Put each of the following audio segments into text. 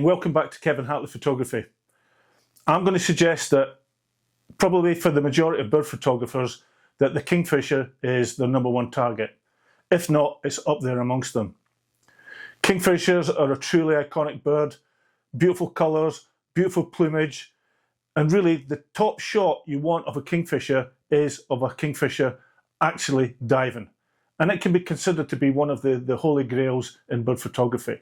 welcome back to Kevin Hatley Photography. I'm going to suggest that probably for the majority of bird photographers that the kingfisher is their #1 target. If not, it's up there amongst them. Kingfishers are a truly iconic bird, beautiful colours, beautiful plumage, and really the top shot you want of a kingfisher is of a kingfisher actually diving. And it can be considered to be one of the holy grails in bird photography.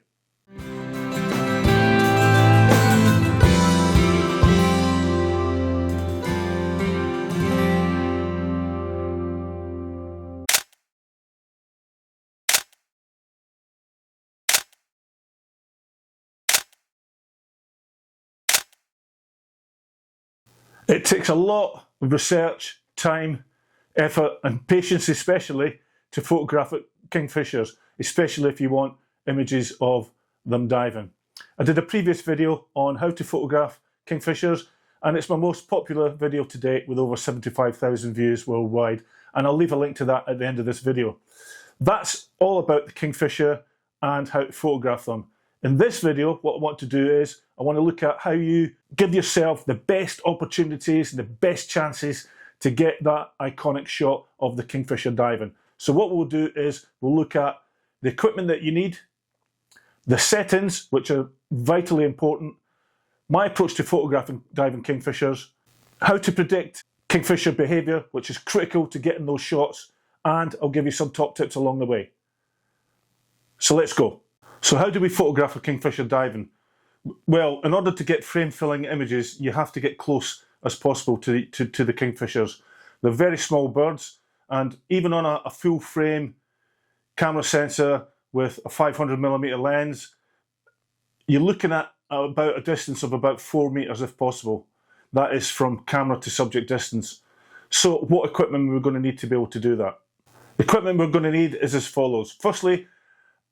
It takes a lot of research, time, effort and patience especially to photograph kingfishers, especially if you want images of them diving. I did a previous video on how to photograph kingfishers and it's my most popular video to date with over 75,000 views worldwide, and I'll leave a link to that at the end of this video. That's all about the kingfisher and how to photograph them. In this video, what I want to do is I want to look at how you give yourself the best opportunities and the best chances to get that iconic shot of the kingfisher diving. So what we'll do is we'll look at the equipment that you need, the settings, which are vitally important, my approach to photographing diving kingfishers, how to predict kingfisher behaviour, which is critical to getting those shots, and I'll give you some top tips along the way. So let's go. So how do we photograph a kingfisher diving? Well, in order to get frame-filling images, you have to get close as possible to the kingfishers. They're very small birds, and even on a full-frame camera sensor with a 500mm lens, you're looking at about a distance of about 4 meters if possible. That is from camera to subject distance. So what equipment we're going to need to be able to do that? The equipment we're going to need is as follows. Firstly,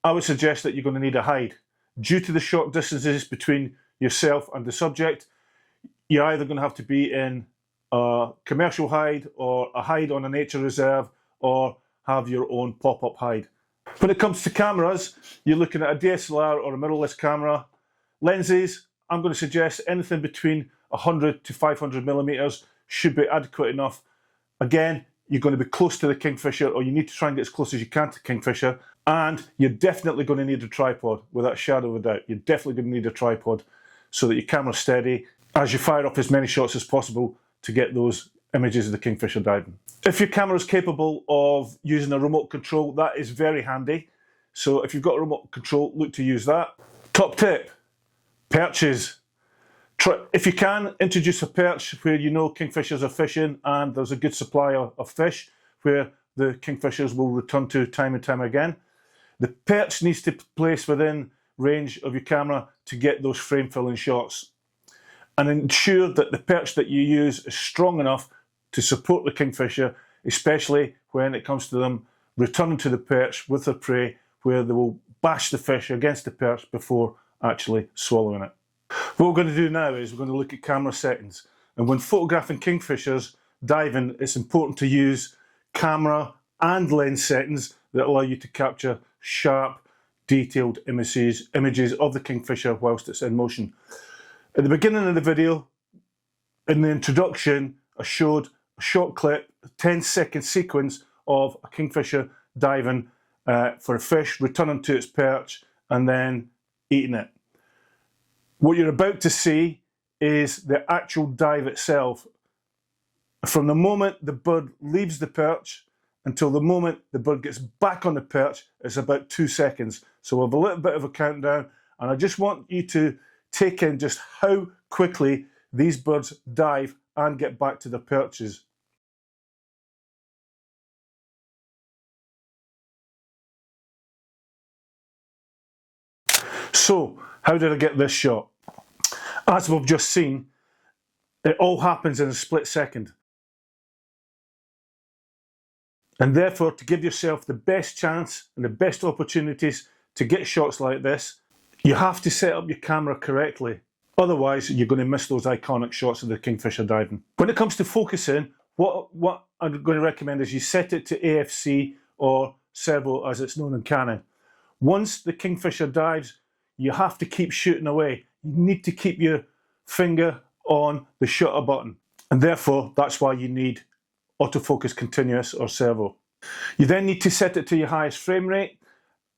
I would suggest that you're going to need a hide. Due to the short distances between yourself and the subject, you're either going to have to be in a commercial hide or a hide on a nature reserve or have your own pop-up hide. When it comes to cameras, you're looking at a DSLR or a mirrorless camera. Lenses, I'm going to suggest anything between 100 to 500mm should be adequate enough. Again, you're going to be close to the kingfisher, or you need to try and get as close as you can to kingfisher, and you're definitely going to need a tripod, without a shadow of a doubt. You're definitely going to need a tripod so that your camera's steady as you fire off as many shots as possible to get those images of the kingfisher diving. If your camera is capable of using a remote control, that is very handy. So if you've got a remote control, look to use that. Top tip, perches. If you can, introduce a perch where you know kingfishers are fishing and there's a good supply of fish where the kingfishers will return to time and time again. The perch needs to be placed within range of your camera to get those frame filling shots. And ensure that the perch that you use is strong enough to support the kingfisher, especially when it comes to them returning to the perch with their prey, where they will bash the fish against the perch before actually swallowing it. What we're going to do now is we're going to look at camera settings. And when photographing kingfishers diving, it's important to use camera and lens settings that allow you to capture sharp, detailed images of the kingfisher whilst it's in motion. At the beginning of the video, in the introduction, I showed a short clip, a 10-second sequence of a kingfisher diving for a fish, returning to its perch and then eating it. What you're about to see is the actual dive itself. From the moment the bird leaves the perch until the moment the bird gets back on the perch, it's about 2 seconds. So we'll have a little bit of a countdown, and I just want you to take in just how quickly these birds dive and get back to their perches. So, how did I get this shot? As we've just seen, it all happens in a split second. And therefore, to give yourself the best chance and the best opportunities to get shots like this, you have to set up your camera correctly. Otherwise, you're going to miss those iconic shots of the kingfisher diving. When it comes to focusing, what I'm going to recommend is you set it to AFC or servo as it's known in Canon. Once the kingfisher dives, you have to keep shooting away. you need to keep your finger on the shutter button, and therefore that's why you need autofocus continuous or servo. You then need to set it to your highest frame rate,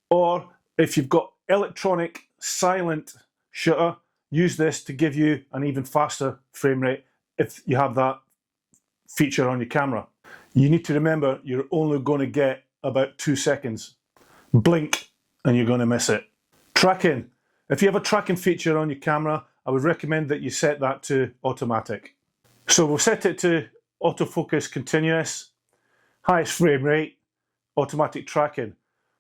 or if you've got electronic silent shutter, use this to give you an even faster frame rate if you have that feature on your camera. You need to remember you're only going to get about 2 seconds. Blink and you're going to miss it. Tracking. If you have a tracking feature on your camera, I would recommend that you set that to automatic. So we'll set it to autofocus continuous, highest frame rate, automatic tracking.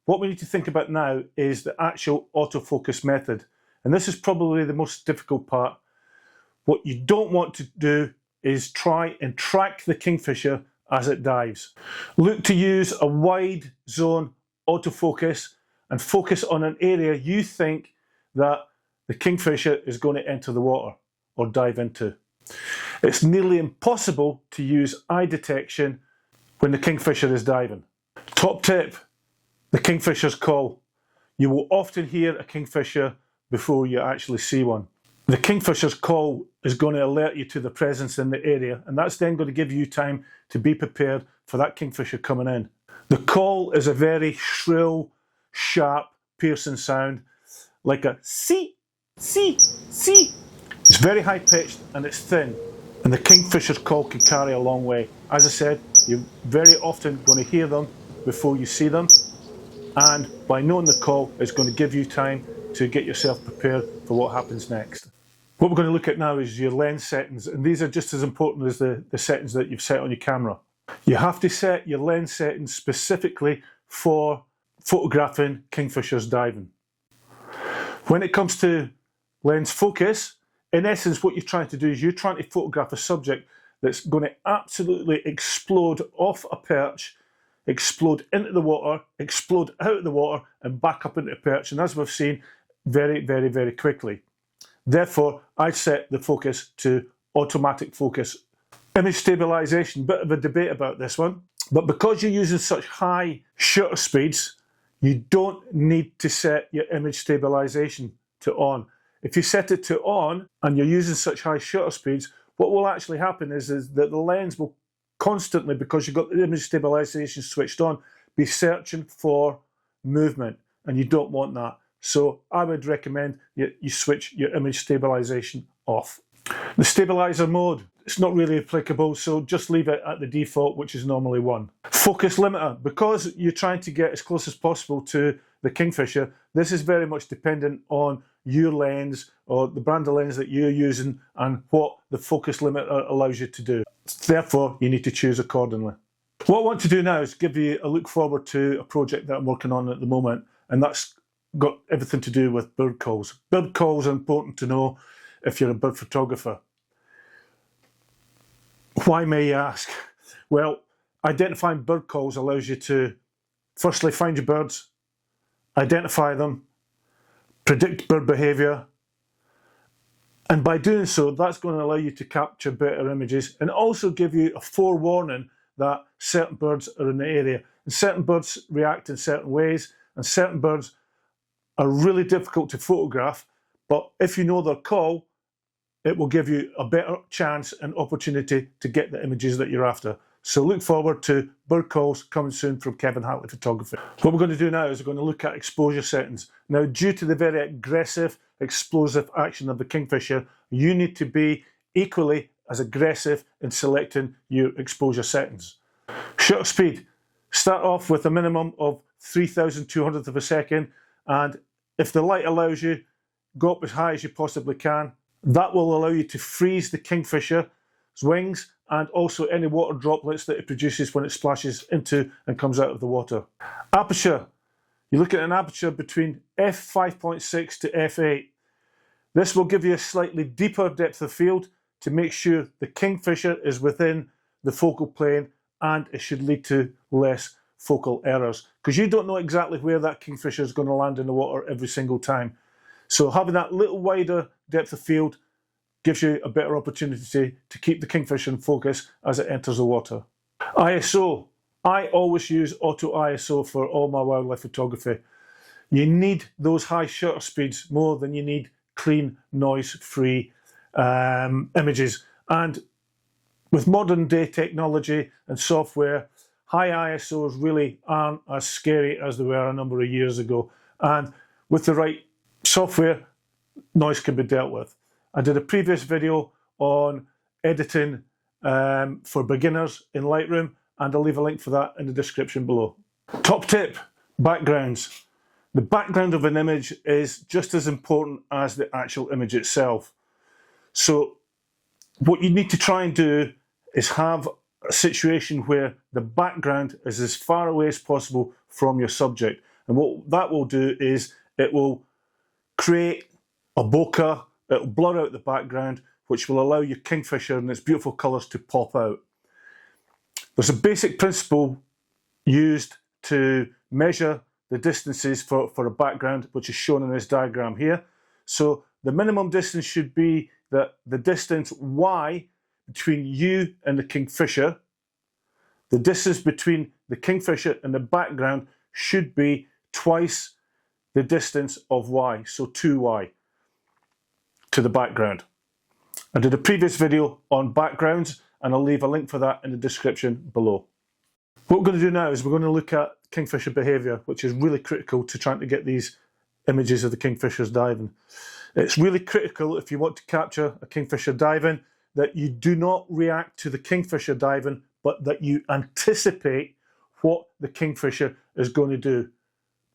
What we need to think about now is the actual autofocus method. And this is probably the most difficult part. What you don't want to do is try and track the kingfisher as it dives. Look to use a wide zone autofocus and focus on an area you think that the kingfisher is going to enter the water or dive into. It's nearly impossible to use eye detection when the kingfisher is diving. Top tip, the kingfisher's call. You will often hear a kingfisher before you actually see one. The kingfisher's call is going to alert you to the presence in the area, and that's then going to give you time to be prepared for that kingfisher coming in. The call is a very shrill, sharp, piercing sound, like a see, see, see. It's very high pitched and it's thin, and the kingfisher's call can carry a long way. As I said, you're very often going to hear them before you see them, and by knowing the call, it's going to give you time to get yourself prepared for what happens next. What we're going to look at now is your lens settings, and these are just as important as the settings that you've set on your camera. You have to set your lens settings specifically for photographing kingfishers diving. When it comes to lens focus, in essence what you're trying to do is you're trying to photograph a subject that's going to absolutely explode off a perch, explode into the water, explode out of the water and back up into the perch, and as we've seen, very, very, very quickly. Therefore, I set the focus to automatic focus. Image stabilization, bit of a debate about this one, but because you're using such high shutter speeds, you don't need to set your image stabilization to on. If you set it to on and you're using such high shutter speeds, what will actually happen is that the lens will constantly, because you've got the image stabilization switched on, be searching for movement, and you don't want that. So I would recommend you switch your image stabilization off. The stabilizer mode, it's not really applicable, so just leave it at the default, which is normally 1. Focus limiter, because you're trying to get as close as possible to the kingfisher, this is very much dependent on your lens or the brand of lens that you're using and what the focus limiter allows you to do. Therefore, you need to choose accordingly. What I want to do now is give you a look forward to a project that I'm working on at the moment, and that's got everything to do with bird calls. Bird calls are important to know if you're a bird photographer. Why, may you ask? Well, identifying bird calls allows you to firstly find your birds, identify them, predict bird behaviour, and by doing so, that's going to allow you to capture better images and also give you a forewarning that certain birds are in the area. And certain birds react in certain ways, and certain birds are really difficult to photograph, but if you know their call, it will give you a better chance and opportunity to get the images that you're after. So look forward to bird calls coming soon from Kevin Hatley Photography. What we're going to do now is we're going to look at exposure settings. Now, due to the very aggressive, explosive action of the kingfisher, you need to be equally as aggressive in selecting your exposure settings. Shutter speed, start off with a minimum of 3,200th of a second, and if the light allows you, go up as high as you possibly can. That will allow you to freeze the kingfisher's wings and also any water droplets that it produces when it splashes into and comes out of the water. Aperture, you look at an aperture between f5.6 to f8. This will give you a slightly deeper depth of field to make sure the kingfisher is within the focal plane, and it should lead to less focal errors, because you don't know exactly where that kingfisher is going to land in the water every single time. So having that little wider depth of field gives you a better opportunity to keep the kingfisher in focus as it enters the water. ISO. I always use auto ISO for all my wildlife photography. You need those high shutter speeds more than you need clean, noise-free images. And with modern day technology and software, high ISOs really aren't as scary as they were a number of years ago. And with the right software, noise can be dealt with. I did a previous video on editing for beginners in Lightroom, and I'll leave a link for that in the description below. Top tip, backgrounds. The background of an image is just as important as the actual image itself. So what you need to try and do is have a situation where the background is as far away as possible from your subject. And what that will do is it will create a bokeh, it will blur out the background, which will allow your Kingfisher and its beautiful colours to pop out. There's a basic principle used to measure the distances for a background, which is shown in this diagram here. So the minimum distance should be that the distance y between you and the Kingfisher, the distance between the Kingfisher and the background should be twice the distance of y, so 2y to the background. I did a previous video on backgrounds, and I'll leave a link for that in the description below. What we're going to do now is we're going to look at Kingfisher behaviour, which is really critical to trying to get these images of the Kingfishers diving. It's really critical if you want to capture a Kingfisher diving that you do not react to the Kingfisher diving, but that you anticipate what the Kingfisher is going to do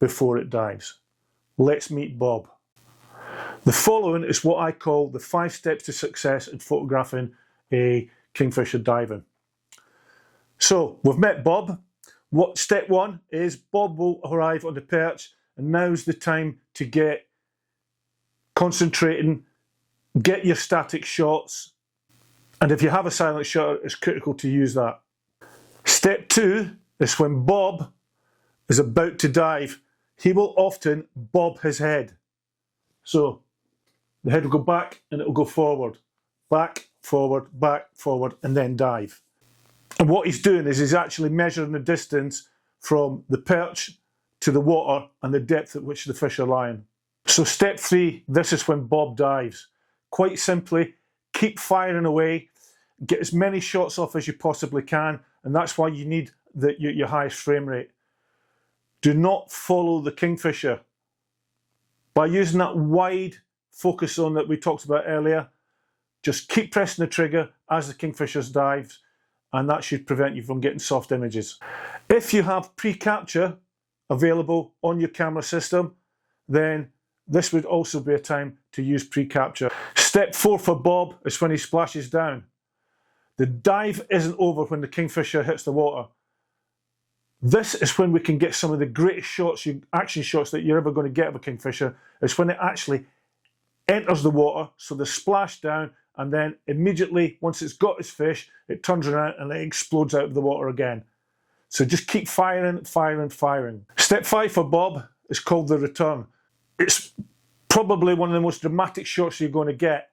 before it dives. Let's meet Bob. The following is what I call the 5 steps to success in photographing a Kingfisher diving. So we've met Bob. Step 1 is Bob will arrive on the perch, and now's the time to get concentrating, get your static shots, and if you have a silent shutter, it's critical to use that. Step 2 is when Bob is about to dive, he will often bob his head. So the head will go back and it will go forward, back, forward, and then dive. And what he's doing is he's actually measuring the distance from the perch to the water and the depth at which the fish are lying. So step 3, this is when Bob dives. Quite simply, keep firing away, get as many shots off as you possibly can, and that's why you need your highest frame rate. Do not follow the Kingfisher. By using that wide focus zone that we talked about earlier, just keep pressing the trigger as the Kingfisher dives, and that should prevent you from getting soft images. If you have pre-capture available on your camera system, then this would also be a time to use pre-capture. Step 4 for Bob is when he splashes down. The dive isn't over when the Kingfisher hits the water. This is when we can get some of the greatest shots, action shots that you're ever going to get of a Kingfisher. It's when it actually enters the water, so the splash down, and then immediately, once it's got its fish, it turns around and it explodes out of the water again. So just keep firing, firing, firing. Step 5 for Bob is called the return. It's probably one of the most dramatic shots you're going to get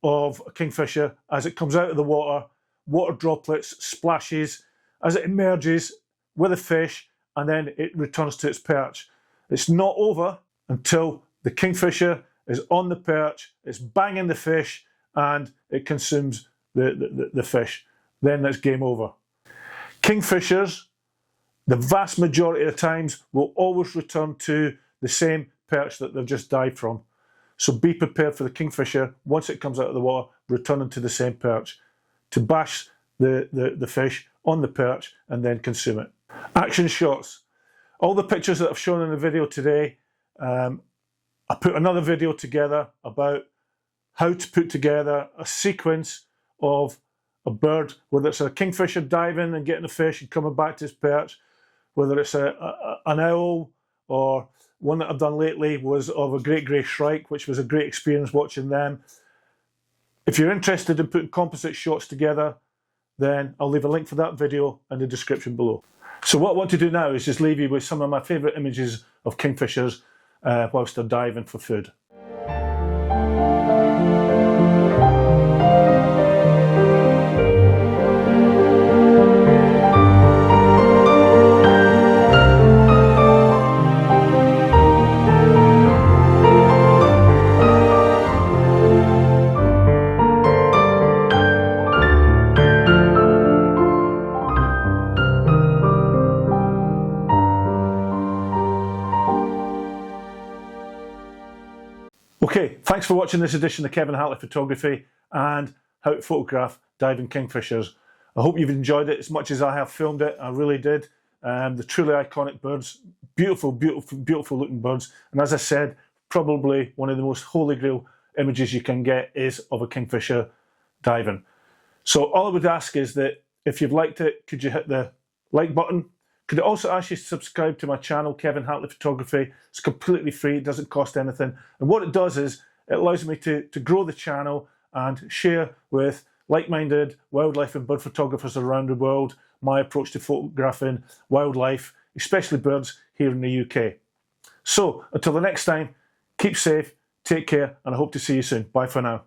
of a Kingfisher as it comes out of the water, water droplets, splashes, as it emerges with a fish, and then it returns to its perch. It's not over until the Kingfisher is on the perch, it's banging the fish, and it consumes the fish. Then that's game over. Kingfishers, the vast majority of times, will always return to the same perch that they've just dived from. So be prepared for the Kingfisher, once it comes out of the water, returning to the same perch, to bash the fish on the perch and then consume it. Action shots. All the pictures that I've shown in the video today, I put another video together about how to put together a sequence of a bird, whether it's a Kingfisher diving and getting a fish and coming back to his perch, whether it's an owl, or one that I've done lately was of a great grey shrike, which was a great experience watching them. If you're interested in putting composite shots together, then I'll leave a link for that video in the description below. So what I want to do now is just leave you with some of my favourite images of Kingfishers whilst they're diving for food. Okay, thanks for watching this edition of Kevin Hatley Photography and how to photograph diving kingfishers. I hope you've enjoyed it as much as I have filmed it. I really did. The truly iconic birds, beautiful, beautiful, beautiful looking birds. And as I said, probably one of the most holy grail images you can get is of a kingfisher diving. So all I would ask is that if you've liked it, could you hit the like button? Could I also ask you to subscribe to my channel, Kevin Hatley Photography? It's completely free, it doesn't cost anything. And what it does is, it allows me to grow the channel and share with like-minded wildlife and bird photographers around the world my approach to photographing wildlife, especially birds here in the UK. So, until the next time, keep safe, take care, and I hope to see you soon. Bye for now.